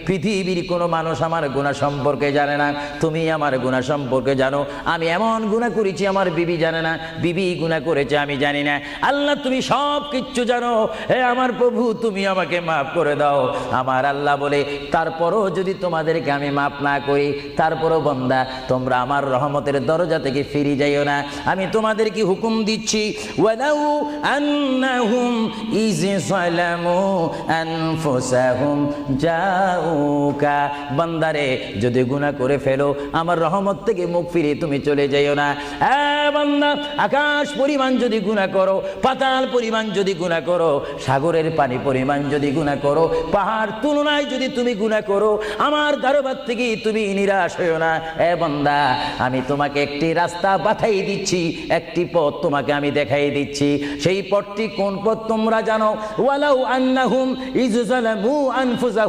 পৃথিবীর কোনো মানুষ আমার গুনাহ সম্পর্কে জানে না, তুমি আমার গুনাহ সম্পর্কে জানো। আমি এমন গুনাহ করেছি আমার বিবি জানে না, বিবি গুনাহ করেছে আমি জানি না। আল্লাহ তুমি সব কিচ্ছু জানো, হে আমার প্রভু তুমি আমাকে মাফ করে দাও। আমার আল্লাহ বলে, তারপরও যদি তোমাদেরকে আমি মাফ না করি, তারপরও বান্দা তোমরা আমার রহমতের দরজা থেকে ফিরে যাইও না। আমি তোমাদেরকে হুকুম দিচ্ছি, ওয়ালাউ আন্নাহুম ইয যালামু আনফুসাহুম জাউকা, বান্দারে যদি গুনাহ করে ফেলো আমার রহমত থেকে মুখ ফিরিয়ে তুমি চলে যাইও না। বান্দা, আকাশ পরিমাণ যদি গুনাহ করো, পাতাল পরিমাণ যদি গুনাহ করো, সাগরের পানি পরিমাণ যদি গুনাহ করো, পাহাড় তুলনায় যদি তুমি গুনাহ করো, আমার দরবার থেকে তুমি নিরাশ হইও না। বান্দা, আমি তোমাকে একটি রাস্তা বাতাই দিচ্ছি, একটি পথ তোমাকে আমি দেখাই দিচ্ছি। সেই পথটি কোন পথ তোমরা জানো? ওয়ালাউ আন্নাহুম ইয যালামু আনফুসাহুম